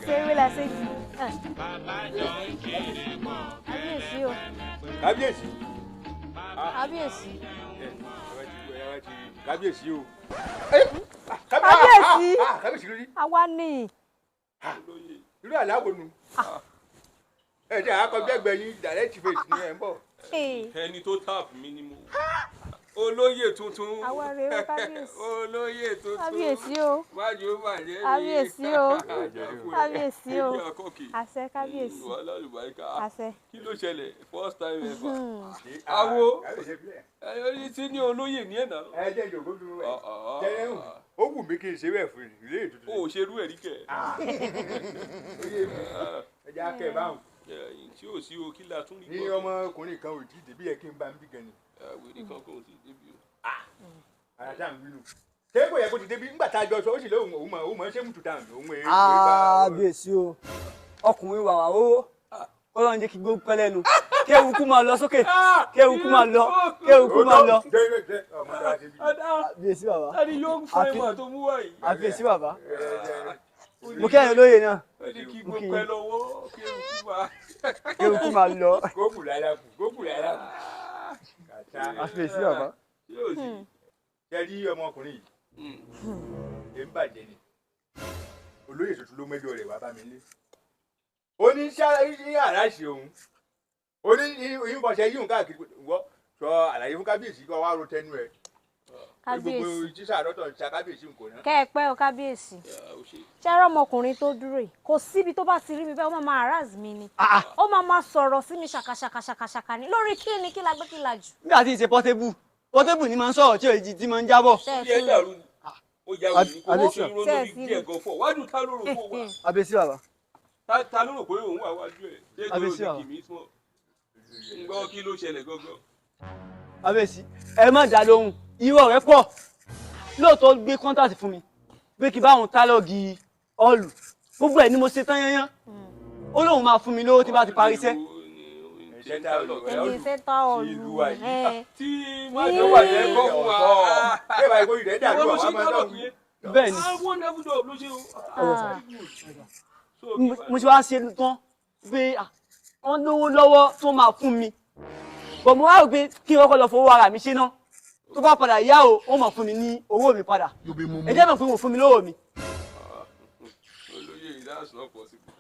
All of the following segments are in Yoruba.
Ṣé la ṣe jù? Kábíyèsí o. Kábíyèsí. Kábíyèsí o. Kábíyèsí. Kábíyèsí lórí. Àwa ni. Irú àláwọ̀ nu. Ẹ jẹ́ àkọ́gbẹ́gbẹ́ yín direct face ni ẹ̀ ń bọ̀. Ẹni tó tap mi ni mo. Olóyè tuntun. Àwa rè é kábíyèsí. Olóyè tuntun. Kábíyèsí o. Májú bàjẹ́. Kábíyèsí o. Kábíyèsí o. Àṣẹ kábíyèsí. Wàhálà olùbáríkà. Àṣẹ. Kí ló ṣẹlẹ̀? First time ever. Awo. Ẹyọ tí ní olóyè ní ẹ̀nà. Ẹ jẹ́ ìjòkó dúró rẹ̀. Jẹ́rẹ́ ó wù mí kí n ṣe bẹ́ẹ̀ fún ilé ètùtù. O ò ṣerú ẹ̀rí kẹ̀. Ẹ jẹ́ akẹ́ báwọn. Tí ò sí o kí la tún rí. Ní ọmọkùnrin kan ò tí ì débí yẹ kí n bá ń bí gan ni. Wèrè kankan ò tí ì débi o. Àràdá ń bínú. Ṣé kò yẹ kó ti débi nígbà tá a jọ sọ ó sì lé òun mọ̀ ṣé mú tuta òun èé. Kábíyèsí o ọkùnrin wàwà owó Ọlọ́run jẹ́ kí gbó pẹ́ lẹ́nu kí eruku máa lọ sókè kí eruku máa lọ kí eruku máa lọ. Kábíyèsí bàbá. Ẹni yóò ń fa ìmọ̀ tó mú wáyé. Kábíyèsí bàbá. Mo kí ẹ̀yin olóyè náà. Ẹni kí gbó pẹ́ lọ́wọ́ kí eruku máa lọ. Gógùn láyà kù gógùn láyà kù. Kábíyèsí bàbá. Ṣé rí ọmọkùnrin yìí? Èmi bàjẹ́ ni. Olóyè tuntun ló mẹ́jọ rẹ̀ wá bá mi lé. Ó ní àráṣì òun. Ó ní ìbọ̀ṣẹ́ yíyún káàkiri wọ́ sọ àlàyé fún kábíyèsí kí wọ́n wá ro tẹnu ẹ̀. Kábíyèsí. Gbogbo ìjísà àdọ́tọ̀ ìṣà kábíyèsí nǹkan náà. Kẹ́ ẹ pẹ́ o kábíyèsí. Ṣé ẹ rọ́mọkùnrin tó dúró yìí? Kò síbi tó bá ti rí mi bẹ́ẹ̀ ó máa harass mi ni. Ó máa sọ̀rọ̀ sí mi ṣàkàṣàkàṣàkà ni. Lórí kí ni kí la gbé kí la jù? Nígbà tí ì ṣe Portable ni máa ń sọ̀rọ̀ tí èjì tí máa ń jábọ̀. Ṣé dàrú ni? Ó yà wò ní kó wọ́n fi ronú ní díẹ̀ gan fọ̀. Wájú ta ló rò kó wà? Kábíyèsí bàbá. Ta ló rò pé òun wà wájú ẹ̀? Ṣé kò ló ní kìmí sùn? Ngbọ́ kí ló ṣẹlẹ̀ gangan? Kábíyèsí ẹ má dá lóhùn irọ́ rẹ̀ pọ̀ lóòótọ́ gbé kọ́ńtàtì fún mi pé kí báwọn tálọ́ọ̀gì ọ̀lù gbogbo ẹ̀ ni mo ṣe tán yányán ó lóun máa fún mi lówó tí bá ti parí iṣẹ́. Ẹni iṣẹ́ tá ọ̀lù tí májò wà yẹn kọ́ fún wa. Bẹ́ẹ̀ bá ìbò ìrẹ́ dàrú àwọn máa ń dọ̀kú. Bẹ́ẹ̀ ni wonderful job ló ṣe o. mo ṣe wá ṣe tán pé wọ́n lówó lọ́wọ́ tó máa fún mi bọ̀ mo wá rò pé kí n kọ́kọ́ lọ fowó ara mi ṣe ná tó bá padà yá o ó máa fún mi ní owó mi padà ẹ jẹ́ mọ̀ pé mo fún mi lówó mi. Olóyè that's not possible.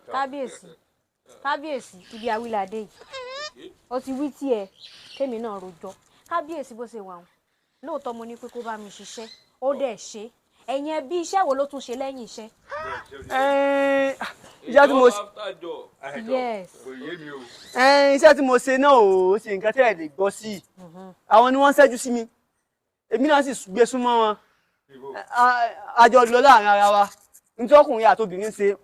Kábíyèsí ibi àwílàdé yìí ó ti wí tiẹ̀ kémi náà rojọ́ kábíyèsí bó ṣe wà wọn lóòótọ́ mo ní pé kó bá mi ṣiṣẹ́ ó dẹ̀ ṣe ẹ̀yin ẹbí iṣẹ́ wo ló tún ṣe lẹ́yìn iṣẹ́. Iṣẹ́ tí mo ṣe iṣẹ́ tí mo ṣe náà ò ṣe nǹkan tí ẹ lè gbọ́ sí i àwọn ni wọ́n ṣẹ́jú sí mi èmi náà sì gbé súnmọ́ wọn àjọ lọ láàrin ara wa nítorí ọkùnrin àti obìnrin ṣe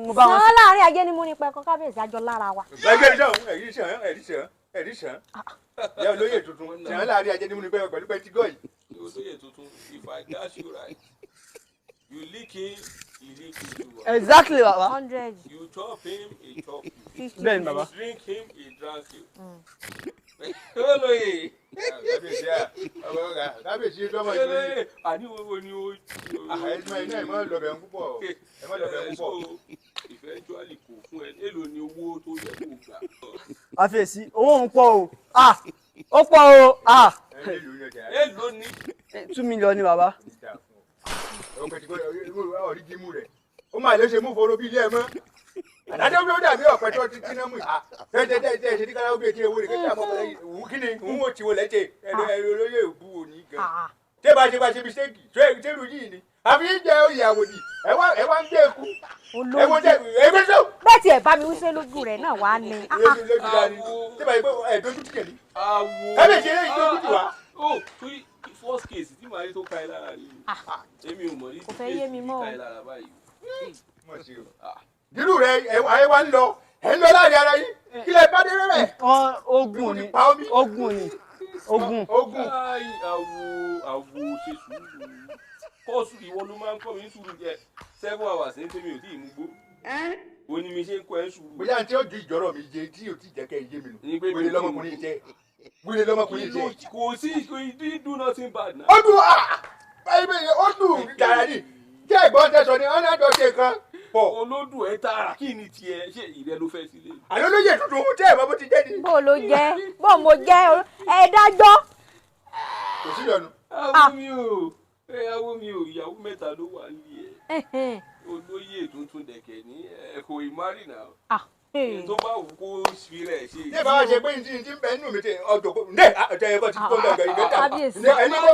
mo bá wọn. sọ láàrin ajé ni mo ní pẹ̀kọ́ kábíyèsí àjọ lára wa. ẹgbẹ́ ìṣàn ẹ̀rí ṣàn ìyá olóyè tuntun ṣàn láàrin ajé ni mo ní pẹ̀kọ́ pẹ̀lú pẹ̀tígọ́ yìí. Olóyè tuntun if I catch you right you lick him he lick you. Exactly baba. 100. You chop him he chop you. Bẹ́ẹ̀ni baba. You drink him he drank you. Olóyè. Kábíyèsí lọ́mọ ìlú. Àní wo ni o. Ẹ̀sìn iná ẹ̀ máa ń lọbẹ̀ ń púpọ̀. Ẹ máa lọbẹ̀ ń púpọ̀. Eventually kò fún ẹ èlò ni owó tó yẹ kó gbà. Àfẹ́sí owó ń pọ̀ o ó pọ̀ o Èlò ni. 2 million ni baba. Ó máa lè ṣe mú foro bí ilé ẹ mọ́. Àdájọ́ bí ó dàbí ọ̀pẹ tó ti kíná mú ìhà. Tẹ́tẹ́tẹ́ ṣe ní káláwó bí etí ewu rẹ̀ kí àmọ́ òun kí ni òun ò tiwọ̀ lẹ́tẹ̀ ẹ̀rọ olóyè òbú òní gan. Tẹ́ bá ṣe mistake tẹ́rù yìí ni. Àfi jẹ́ oyè àwòdì ẹ wá ń gbé eku. Ẹ wọ́n jẹ́ ẹgbẹ́ tó. Bẹ́ẹ̀ tí ẹ̀ bá mi wíṣẹ́ lójú rẹ̀ náà wá ní. Tẹ́ bá yẹ pé ẹ̀ẹ́dójú tìkẹ̀ ní. Kábíyèsí eré ìdójú tì wá. First case tí màá rí tó ka ẹ lára rí èmi ò mọ̀ ní kò fẹ́ yé mi mọ́ dirú rẹ ayé wa ń lọ ẹ ń lọ láàrin ara yín kí lè bá dé rẹ. Ogun ni. àwo ṣe sùúrù kọ́ọ̀sù ìwọ ló máa ń kọ́ mi sùúrù jẹ 7 hours ní tèmi ò tí ì mú gbó o ní mi ṣe ń kọ́ ẹ sùúrù. bóyá tí ó di ìjọ́rọ̀ mi jẹ tí ò tí jẹ́ kẹ́ ẹ yé mi nù wílé lọ́mọkùnrin jẹ wílé lọ́mọkùnrin jẹ. kò sí do nothing bad na. ó dùn báyìí bẹ́ẹ̀ ó dùn gàrà ni kí ẹ̀gbọ́n tẹ̀sán ni ọ̀nà àjọ ṣe kan pọ̀. olódù ẹ tààrà kí ni tiẹ̀ ṣe ìrẹ́ ló fẹ́ sílé. àlọ́ lóye tuntun tẹ́ ẹ̀ mọ́ bó ti jẹ́ ni. bó ló jẹ́ bó mo jẹ́ ẹ dájọ́. kò sí yọnu. awo mi ò ìyàwó mẹ́ta ló wà nílé ẹ̀ olóyè tuntun dẹ̀kẹ̀ ní ẹ̀kọ́ ìmárì náà tó bá wù kó fi rẹ̀ ṣe. ní ìbára ṣe pé ní ti ń bẹ nínú mi tẹ ọjọ́ kó ní ọjọ́ yẹn kó ti kó lọ́gọ̀ ìgbẹ́ tà ẹni kó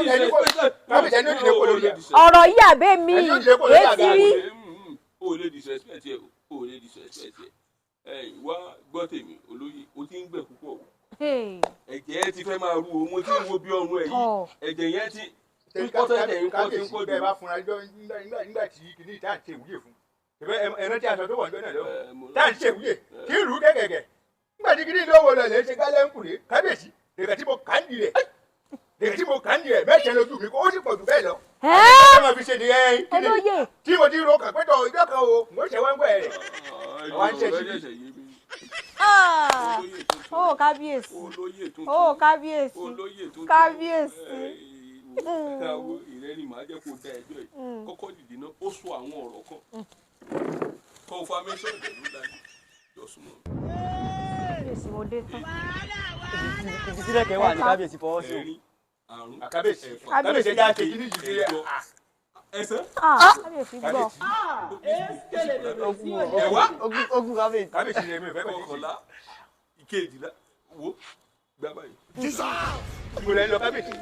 kábíyèsí ẹni ó dìde kó lórí ẹ̀. ọ̀rọ̀ yìí àbẹ́ mi etí rí. o lè disrespect ẹ o lè disrespect ẹ wá gbọ́ tèmi olóyè o ti ń gbẹ̀ púpọ̀ o ẹ̀jẹ̀ ẹ ti fẹ́ máa ru o mo ti ń wo bí ọrùn ẹ yìí ẹ̀jẹ̀ yẹn ti kábíyèsí bẹ́ẹ̀ bá fúnra jọ nígbà tí kìíní ìta àti ìwúyè fún ẹ̀rọ tí aṣọ tó wọ̀ ńjọ́ náà lọ́wọ́ tá à ń ṣe ìwúyè kí ń rú gẹ́gẹ́gẹ́ nígbà tí kìíní lówó lọ lè ṣe gálẹ́ ń kùnrin kábíyèsí dèkà tí mo kà ń di rẹ̀ mẹ́sẹ̀ lójú mi kó ó sì pọ̀ jù bẹ́ẹ̀ lọ. ẹ máa fi ṣe nìyẹn kíni tí mo ti ro kàpẹ́tọ̀ ìjọ kan o mo ṣe wá ń gbọ́ ẹ̀ rẹ̀ wá ń ṣe sí. ó kábíyèsí ó kábíyèsí kábíyèsí. káwọ ìrẹ́ni màá jẹ́ kó da ẹjọ́ yìí kọ́kọ́ dìde náà ó sọ àwọn ọ̀rọ̀ kan confirmation ìdẹ̀lú dájú jọ súnmọ́. kábíyèsí mo dé tán. ibi tí lẹ́kẹ̀ẹ́ wà ní kábíyèsí fọwọ́ sí. ẹ̀rín àrùn kábíyèsí ẹja ṣe kíní yìí ṣe ẹsẹ̀. kábíyèsí gbọ́. ogun kábíyèsí. kábíyèsí rẹ̀ mi ò fẹ́ bẹ́ẹ̀ kọkànlá ìkejìlá wo gbá báyìí. mo lẹ́ lọ kábíyèsí.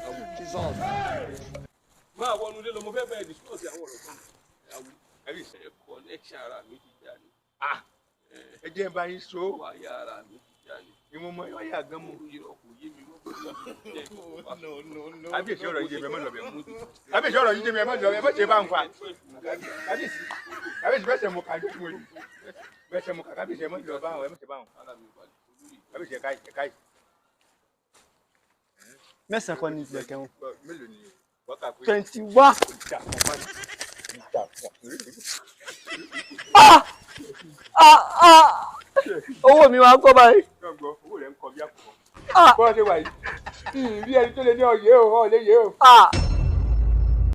máa wọnú ilé lọ mo fẹ́ bẹ́ẹ̀ discuss àwọn ọ̀rọ̀ kan kábíyèsí ẹ̀ connection ara mi ti já ni. ẹ jẹ́ n bá yín so. wáyà ara mi ti já ni. ni mo mọ wáyà gan mo. kò yé mi mọ́ kábíyèsí ọ̀rọ̀ yìí jẹ́ mi ẹ má lọ bẹ̀ mú. kábíyèsí ọ̀rọ̀ yìí jẹ́ mi ẹ má lọ bẹ̀ mọ́ ṣe bá ń fa. kábíyèsí bẹ́sẹ̀ mo kà ní mo yìí bẹ́sẹ̀ mo kà kábíyèsí ẹ má lọ bá wọn ẹ má ṣe bá wọn. kábíyèsí ẹ káyì. mẹ́sàn-án kọ́ ní ìgbẹ̀kẹ̀ wọn. mélòó ni wákà pé. 21. owó mi máa ń kọ́ báyìí. owó rẹ̀ ń kọ bí àkùkọ. bọ́ọ̀ ṣe wà yìí rí ẹni tó lè ní ọ̀yẹ́ o ọ̀ lè yé o.